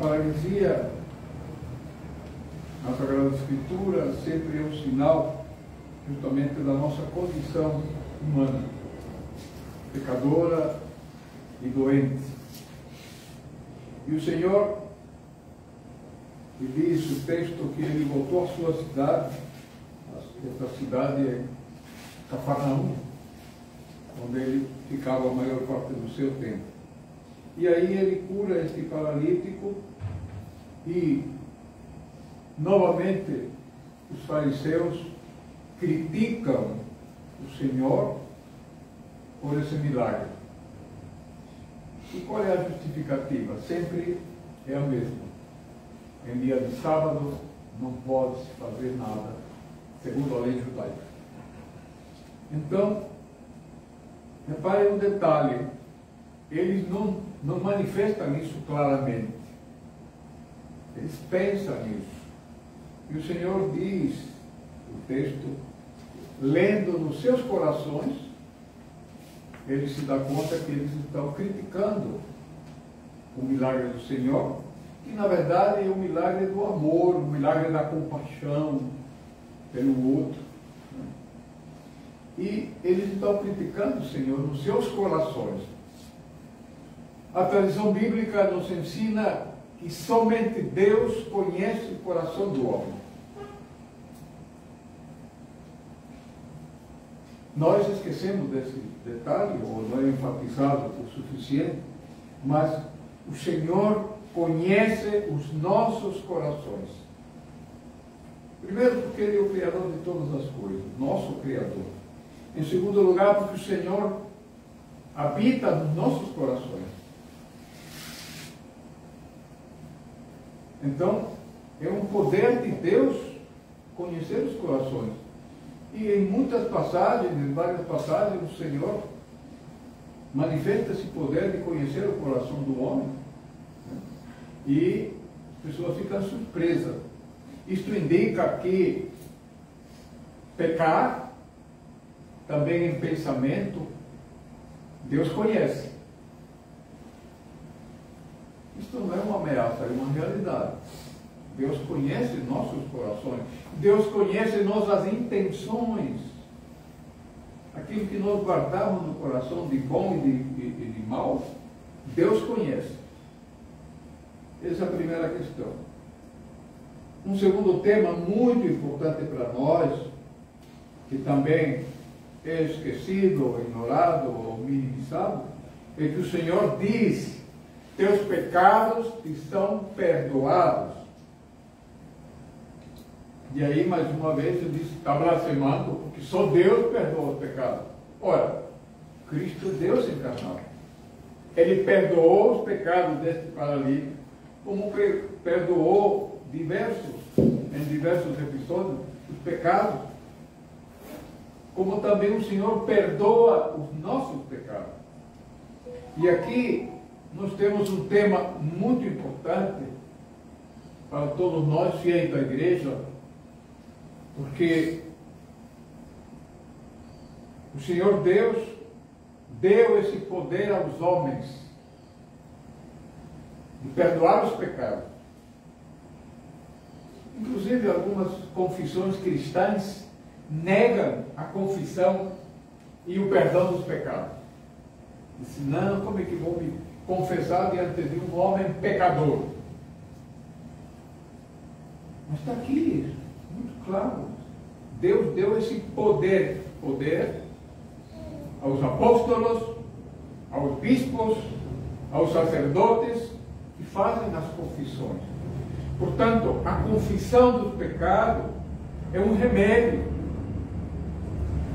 paralisia na Sagrada Escritura sempre é um sinal justamente da nossa condição humana, pecadora e doente. E o Senhor, e diz o texto que ele voltou à sua cidade, essa cidade é Cafarnaum, onde ele ficava a maior parte do seu tempo. E aí ele cura este paralítico e, novamente, os fariseus criticam o Senhor por esse milagre. E qual é a justificativa? Sempre é a mesma. Em dia de sábado não pode-se fazer nada, segundo a lei judaica. Então, repare um detalhe, eles não manifestam isso claramente. Eles pensam nisso. E o Senhor diz, o texto, lendo nos seus corações, ele se dá conta que eles estão criticando o milagre do Senhor, que na verdade é o milagre do amor, o milagre da compaixão pelo outro. E eles estão criticando o Senhor nos seus corações. A tradição bíblica nos ensina que somente Deus conhece o coração do homem. Nós esquecemos desse detalhe, ou não é enfatizado o suficiente, mas o Senhor conhece os nossos corações. Primeiro, porque Ele é o Criador de todas as coisas, nosso Criador. Em segundo lugar, porque o Senhor habita nos nossos corações. Então, é um poder de Deus conhecer os corações. E em muitas passagens, em várias passagens, o Senhor manifesta esse poder de conhecer o coração do homem. E as pessoas ficam surpresas. Isto indica que pecar, também em pensamento, Deus conhece. Isto não é uma ameaça, é uma realidade. Deus conhece nossos corações. Deus conhece nossas intenções. Aquilo que nós guardamos no coração de bom e de mal, Deus conhece. Essa é a primeira questão. Um segundo tema muito importante para nós, que também é esquecido, ou ignorado, ou minimizado, é que o Senhor diz: teus pecados estão perdoados. E aí, mais uma vez, ele diz: está blasfemando, porque só Deus perdoa os pecados. Ora, Cristo é Deus encarnado. Ele perdoou os pecados deste paralítico, como perdoou em diversos episódios, os pecados, como também o Senhor perdoa os nossos pecados. E aqui nós temos um tema muito importante para todos nós, fiéis da igreja, porque o Senhor Deus deu esse poder aos homens de perdoar os pecados. Inclusive, algumas confissões cristãs negam a confissão e o perdão dos pecados. Dizem: não, como é que vou me confessar diante de um homem pecador? Mas está aqui, muito claro. Deus deu esse poder aos apóstolos, aos bispos, aos sacerdotes que fazem as confissões. Portanto, a confissão dos pecados é um remédio.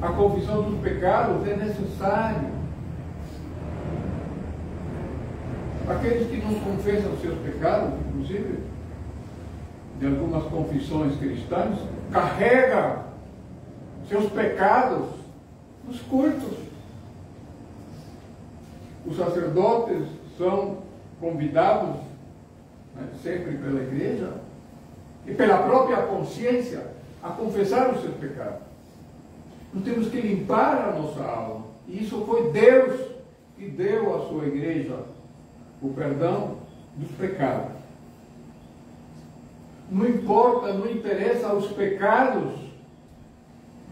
A confissão dos pecados é necessária. Aqueles que não confessam seus pecados, inclusive, de algumas confissões cristãs, carregam seus pecados nos cultos. Os sacerdotes são convidados, sempre pela igreja e pela própria consciência, a confessar os seus pecados. Nós temos que limpar a nossa alma. E isso foi Deus que deu à sua igreja o perdão dos pecados. Não importa, não interessa os pecados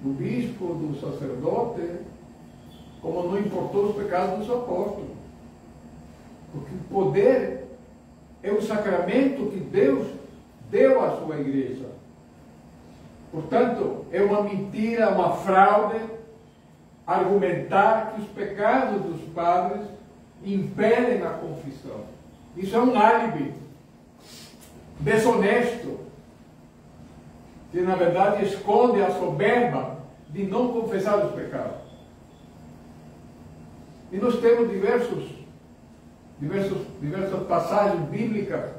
do bispo, do sacerdote, como não importou os pecados dos apóstolos. Porque o poder é o sacramento que Deus deu à sua igreja. Portanto, é uma mentira, uma fraude, argumentar que os pecados dos padres impedem a confissão. Isso é um álibi desonesto, que na verdade esconde a soberba de não confessar os pecados. E nós temos diversas passagens bíblicas.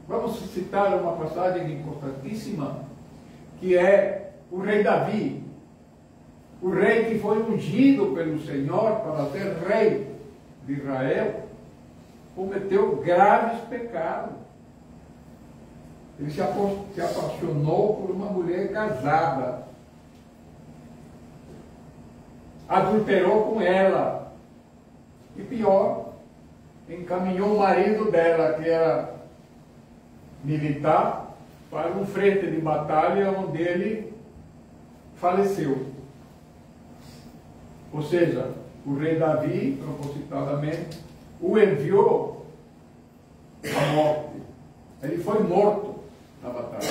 Vamos citar uma passagem importantíssima, que é o rei Davi, o rei que foi ungido pelo Senhor para ser rei de Israel, cometeu graves pecados. Ele se apaixonou por uma mulher casada, adulterou com ela, e pior, encaminhou o marido dela, que era militar, para um frente de batalha onde ele faleceu. Ou seja, o rei Davi, propositadamente, o enviou à morte. Ele foi morto na batalha.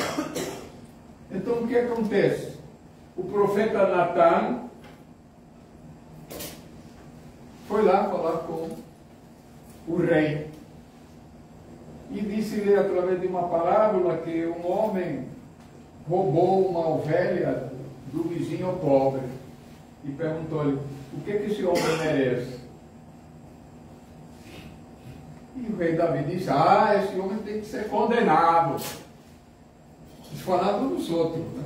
Então o que acontece? O profeta Natan foi lá falar com o rei e disse-lhe, através de uma parábola, que um homem roubou uma ovelha do vizinho pobre e perguntou-lhe: o que esse homem merece? E o rei Davi disse: esse homem tem que ser condenado. Falando dos outros, né?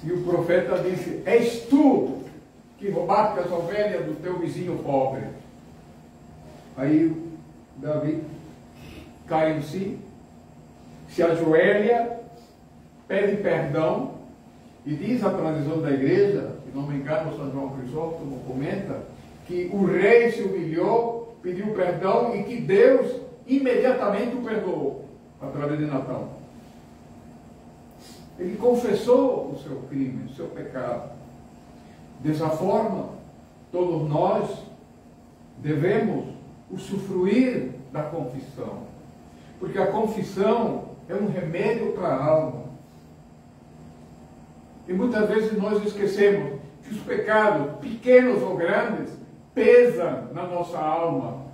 E o profeta disse: és tu que roubaste as ovelhas do teu vizinho pobre. Aí Davi cai em si, se ajoelha, pede perdão, e diz a tradição da igreja, se não me engano, São João Crisóstomo comenta, que o rei se humilhou, pediu perdão e que Deus imediatamente o perdoou, através de Natão. Ele confessou o seu crime, o seu pecado. Dessa forma, todos nós devemos usufruir da confissão, porque a confissão é um remédio para a alma. E muitas vezes nós esquecemos que os pecados, pequenos ou grandes, pesam na nossa alma,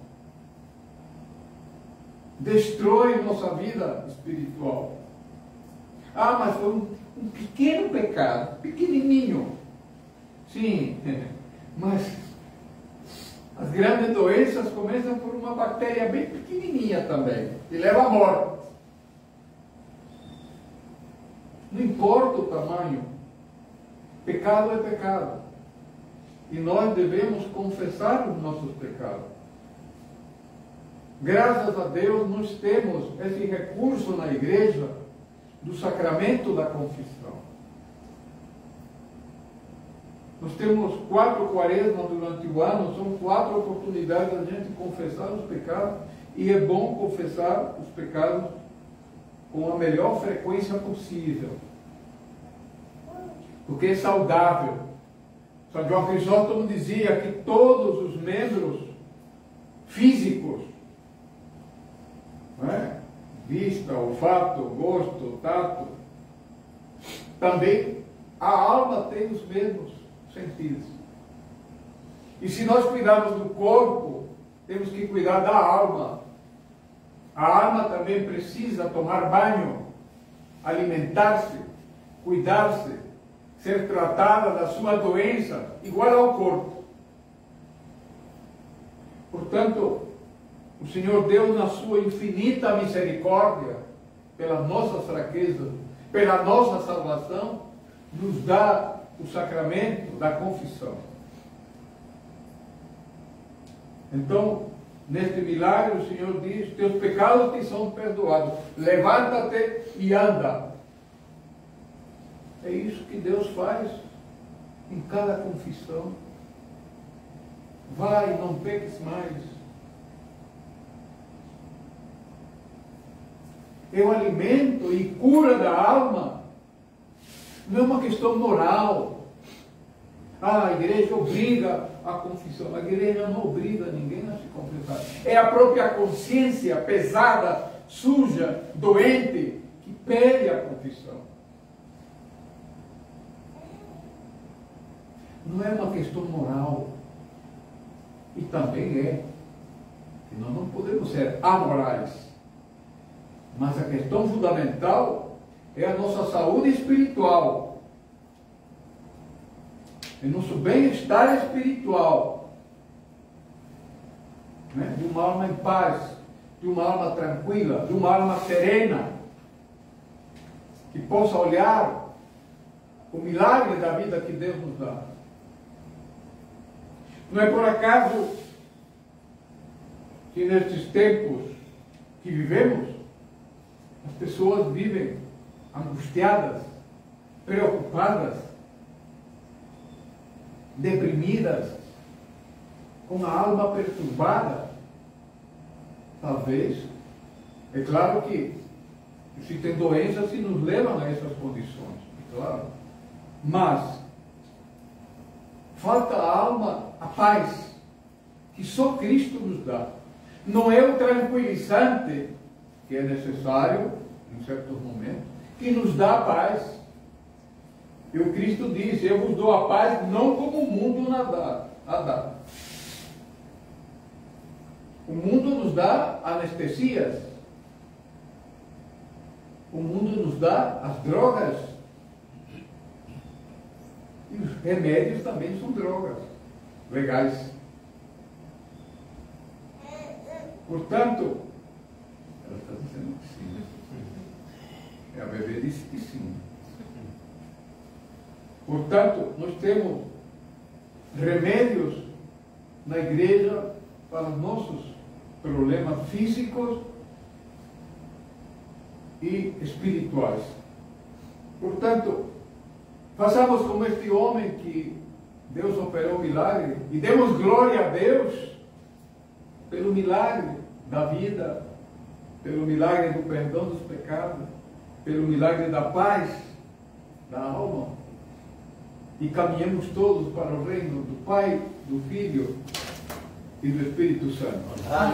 destroem nossa vida espiritual. Mas foi um pequeno pecado, pequenininho. Sim, mas as grandes doenças começam por uma bactéria bem pequenininha também, e leva à morte. Não importa o tamanho, pecado é pecado. E nós devemos confessar os nossos pecados. Graças a Deus, nós temos esse recurso na igreja do sacramento da confissão. Nós temos 4 quaresmas durante o ano, são 4 oportunidades da gente confessar os pecados, e é bom confessar os pecados com a melhor frequência possível, porque é saudável. São João Crisóstomo dizia que todos os membros físicos, vista, olfato, gosto, tato, também a alma tem os mesmos sentidos. E se nós cuidarmos do corpo, temos que cuidar da alma. A alma também precisa tomar banho, alimentar-se, cuidar-se, ser tratada da sua doença, igual ao corpo. Portanto, o Senhor Deus, na sua infinita misericórdia, pelas nossas fraquezas, pela nossa salvação, nos dá o sacramento da confissão. Então, neste milagre, o Senhor diz: teus pecados te são perdoados, levanta-te e anda. É isso que Deus faz em cada confissão. Vai, não peques mais. é o alimento e cura da alma. Não é uma questão moral. A igreja obriga a confissão. A igreja não obriga ninguém a se confessar. É a própria consciência pesada, suja, doente, que pede a confissão. Não é uma questão moral. E também é. Nós não podemos ser amorais. Mas a questão fundamental é a nossa saúde espiritual. É nosso bem-estar espiritual. Né? De uma alma em paz, de uma alma tranquila, de uma alma serena, que possa olhar o milagre da vida que Deus nos dá. Não é por acaso que nestes tempos que vivemos, as pessoas vivem angustiadas, preocupadas, deprimidas, com a alma perturbada. Talvez, é claro que existem doenças que nos levam a essas condições, é claro, mas falta à alma a paz que só Cristo nos dá. Não é o tranquilizante que é necessário em certos momentos, que nos dá a paz. E o Cristo diz: eu vos dou a paz, não como o mundo a dá. O mundo nos dá anestesias. O mundo nos dá as drogas. E os remédios também são drogas legais. Portanto, ela está dizendo que sim. A bebê disse que sim. Portanto, nós temos remédios na igreja para os nossos problemas físicos e espirituais. Portanto, façamos como este homem que Deus operou o milagre e demos glória a Deus pelo milagre da vida, pelo milagre do perdão dos pecados, pelo milagre da paz da alma. E caminhemos todos para o reino do Pai, do Filho e do Espírito Santo.